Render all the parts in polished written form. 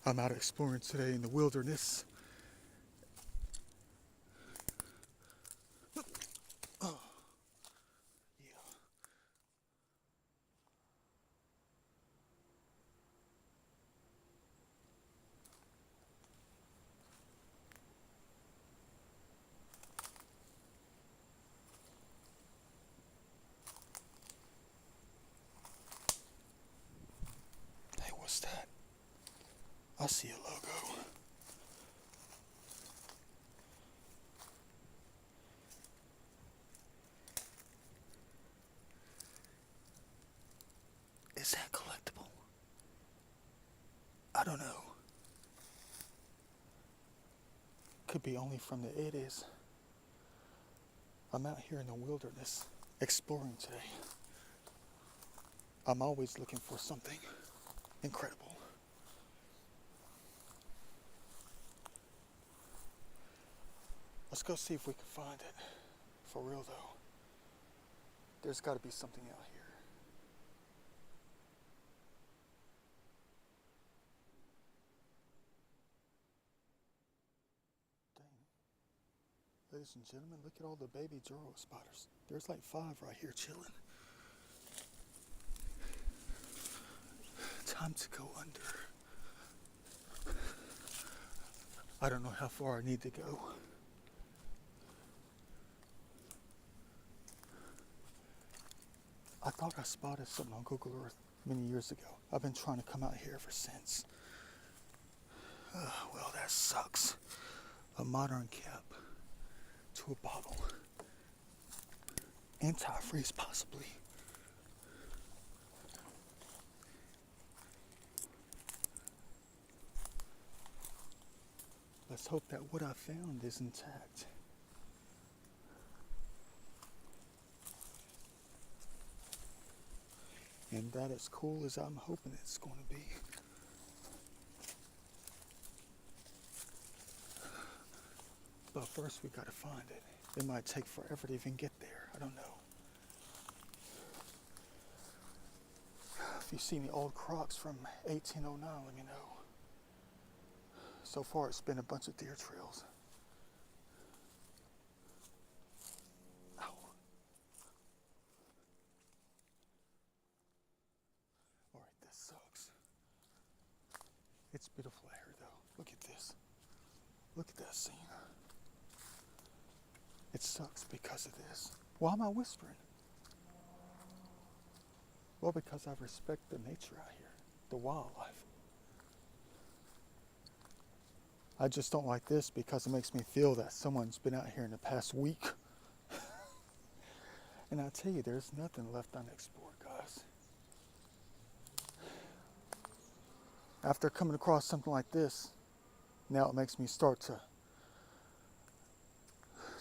I'm out exploring today in the wilderness. Oh, yeah. Hey, what's that? I see a logo. Is that collectible? I don't know. Could be only from the it is. I'm out here in the wilderness exploring today. I'm always looking for something incredible. Let's go see if we can find it. For real though. There's gotta be something out here. Dang. Ladies and gentlemen, look at all the baby Juro spiders. There's like 5 right here chilling. Time to go under. I don't know how far I need to go. I thought I spotted something on Google Earth many years ago. I've been trying to come out here ever since. Well, that sucks. A modern cap to a bottle. Antifreeze, possibly. Let's hope that what I found is intact. And that as cool as I'm hoping it's going to be. But first we gotta find it. It might take forever to even get there. I don't know. If you see any old Crocs from 1809, let me know. So far it's been a bunch of deer trails. Ow. Alright, this sucks. It's beautiful out here though. Look at this. Look at that scene. It sucks because of this. Why am I whispering? Well, because I respect the nature out here, the wildlife. I just don't like this because it makes me feel that someone's been out here in the past week. And I tell you, there's nothing left unexplored, guys. After coming across something like this, now it makes me start to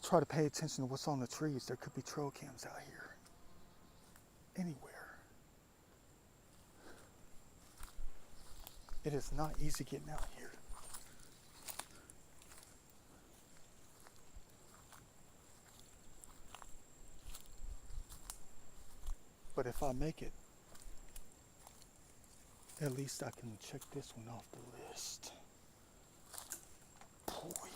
try to pay attention to what's on the trees. There could be trail cams out here. Anywhere. It is not easy getting out here. But if I make it, at least I can check this one off the list. Boy.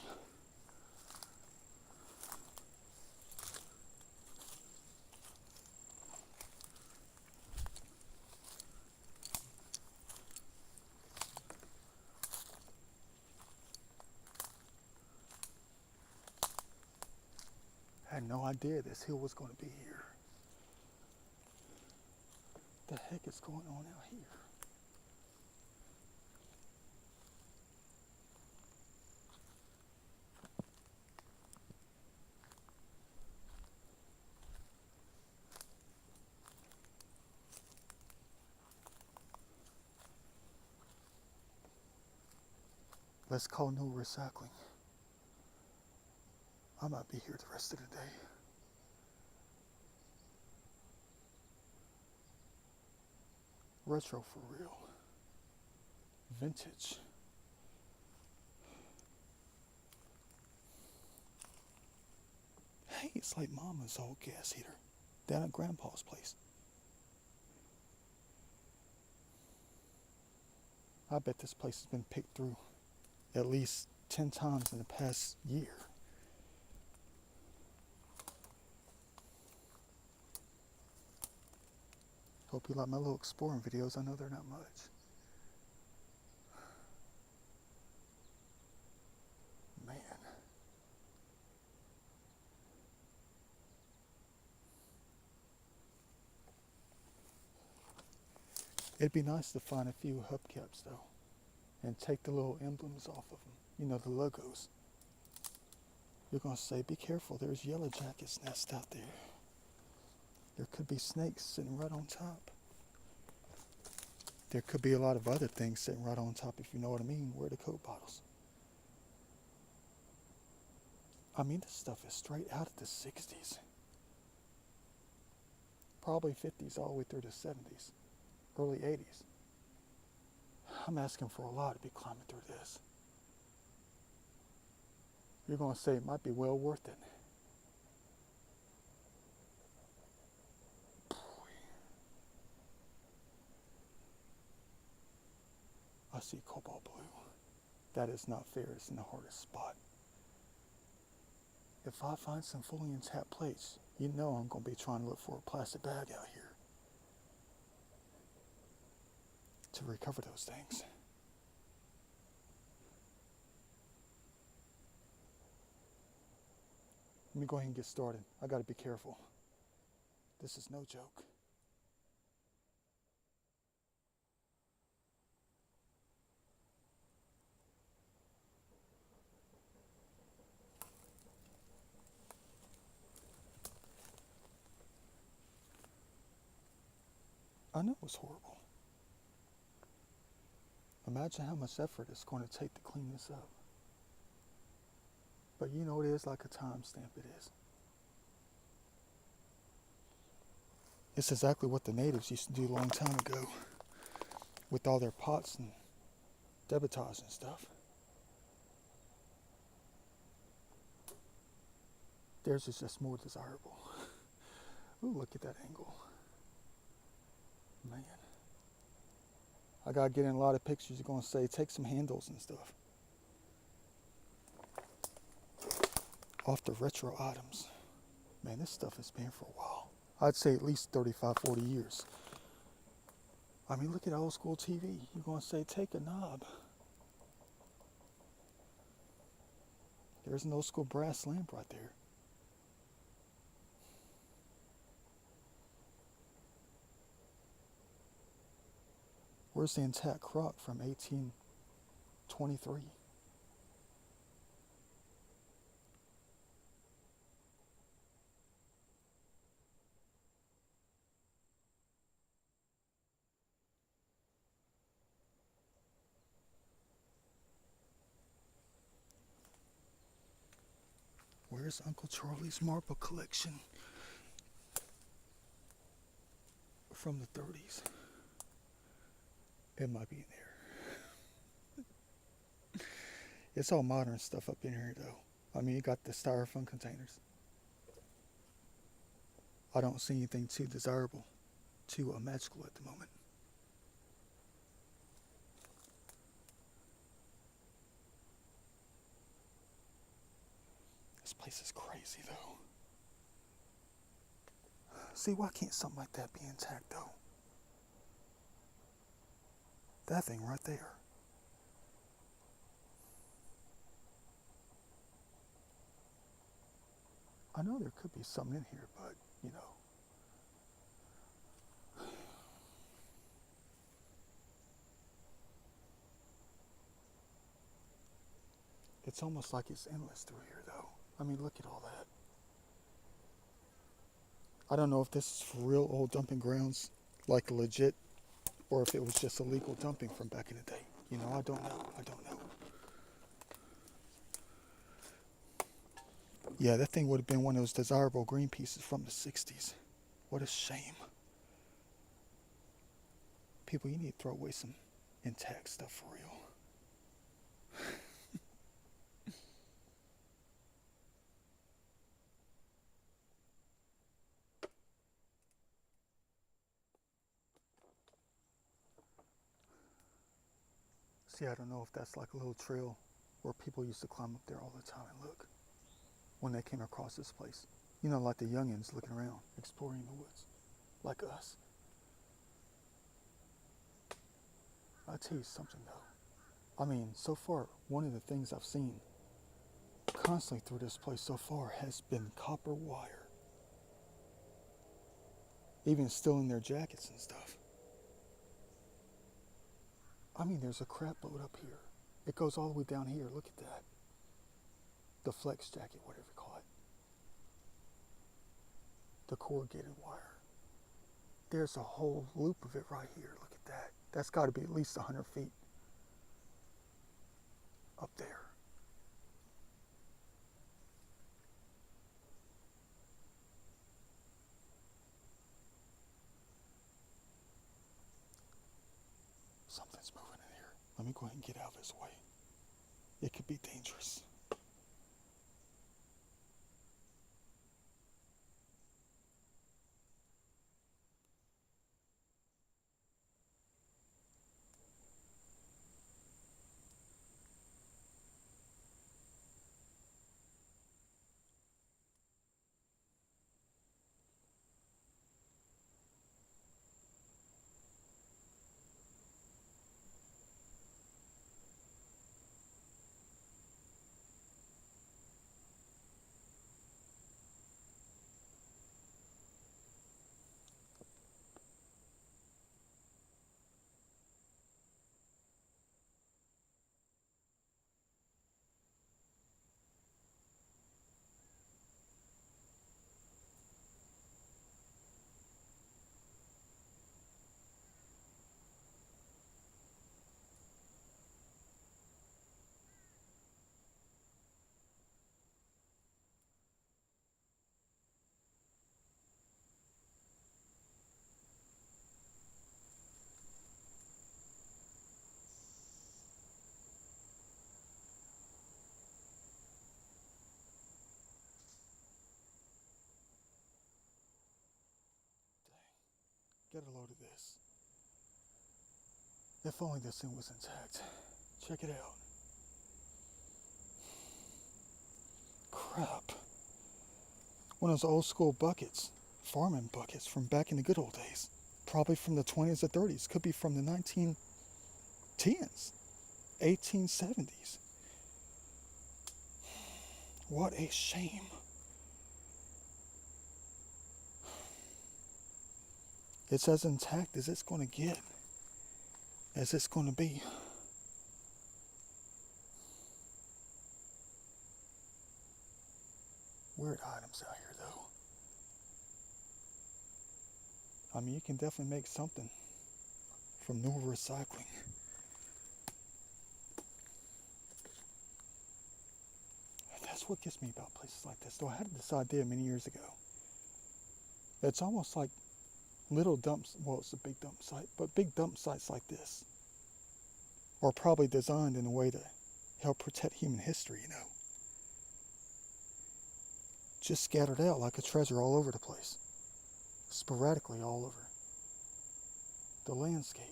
I had no idea this hill was going to be here. What the heck is going on out here? Let's call no recycling. I might be here the rest of the day. Retro for real. Vintage. Hey, it's like Mama's old gas heater down at Grandpa's place. I bet this place has been picked through at least 10 times in the past year. Hope you like my little exploring videos. I know they're not much. Man. It'd be nice to find a few hubcaps though, and take the little emblems off of them. You know, the logos. You're gonna say, be careful, there's yellow jackets nest out there. There could be snakes sitting right on top. There could be a lot of other things sitting right on top, if you know what I mean. Where are the Coke bottles? I mean, this stuff is straight out of the 60s. Probably 50s all the way through the 70s, early 80s. I'm asking for a lot to be climbing through this. You're going to say it might be well worth it. I see cobalt blue. That is not fair. It's in the hardest spot. If I find some fully intact plates, you know I'm going to be trying to look for a plastic bag out here to recover those things. Let me go ahead and get started. I got to be careful. This is no joke. I know it's horrible. Imagine how much effort it's going to take to clean this up. But you know it is like a timestamp, it is. It's exactly what the natives used to do a long time ago with all their pots and debitage and stuff. Theirs is just more desirable. Ooh, look at that angle. Man. I gotta get in a lot of pictures. You're gonna say, take some handles and stuff off the retro items. Man, this stuff has been for a while. I'd say at least 35, 40 years. I mean, look at old school TV. You're gonna say, take a knob. There's an old school brass lamp right there. Where's the intact crock from 1823? Where's Uncle Charlie's marble collection from the 30s? It might be in there. It's all modern stuff up in here though. I mean, you got the styrofoam containers. I don't see anything too desirable, too magical at the moment. This place is crazy though. See, why can't something like that be intact though? That thing right there. I know there could be something in here, but, you know. It's almost like it's endless through here, though. I mean, look at all that. I don't know if this is for real old dumping grounds, like legit, or if it was just illegal dumping from back in the day. You know, I don't know. Yeah, that thing would have been one of those desirable green pieces from the 60s. What a shame. People, you need to throw away some intact stuff for real. See, I don't know if that's like a little trail where people used to climb up there all the time and look when they came across this place. You know, like the youngins looking around, exploring the woods, like us. I'll tell you something though. I mean, so far, one of the things I've seen constantly through this place so far has been copper wire. Even still in their jackets and stuff. I mean, there's a crap boat up here. It goes all the way down here. Look at that. The flex jacket, whatever you call it. The corrugated wire. There's a whole loop of it right here. Look at that. That's got to be at least 100 feet up there. Something's moving in here. Let me go ahead and get out of his way. It could be dangerous. Get a load of this. If only this thing was intact. Check it out. Crap. One of those old school buckets. Farming buckets from back in the good old days. Probably from the 20s or 30s. Could be from the 1910s. 1870s. What a shame. It's as intact as it's going to get. As it's going to be. Weird items out here, though. I mean, you can definitely make something from newer recycling. And that's what gets me about places like this. Though I had this idea many years ago. It's almost like little dumps. Well, it's a big dump site, but big dump sites like this are probably designed in a way to help protect human history, you know. Just scattered out like a treasure all over the place. Sporadically all over the landscape.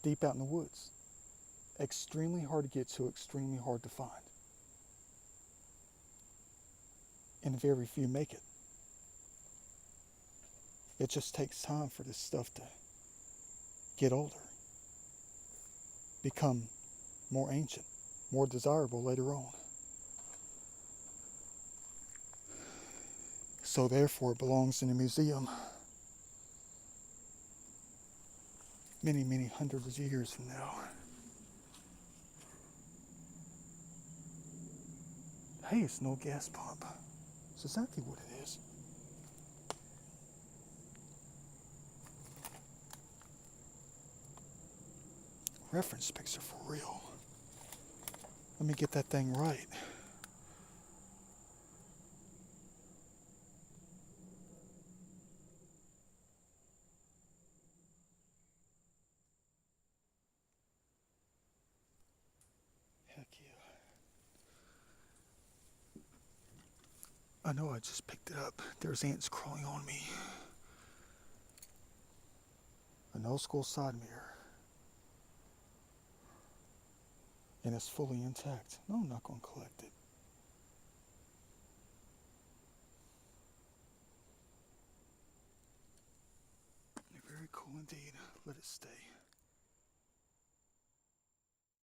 Deep out in the woods. Extremely hard to get to, extremely hard to find. And very few make it. It just takes time for this stuff to get older. Become more ancient, more desirable later on. So therefore it belongs in a museum many, many hundreds of years from now. Hey, it's no gas pump. It's exactly what it is. Reference picture for real. Let me get that thing right. Heck yeah. I know I just picked it up. There's ants crawling on me. An old school side mirror. and it's fully intact, no, I'm not going to collect it. Very cool indeed. Let it stay.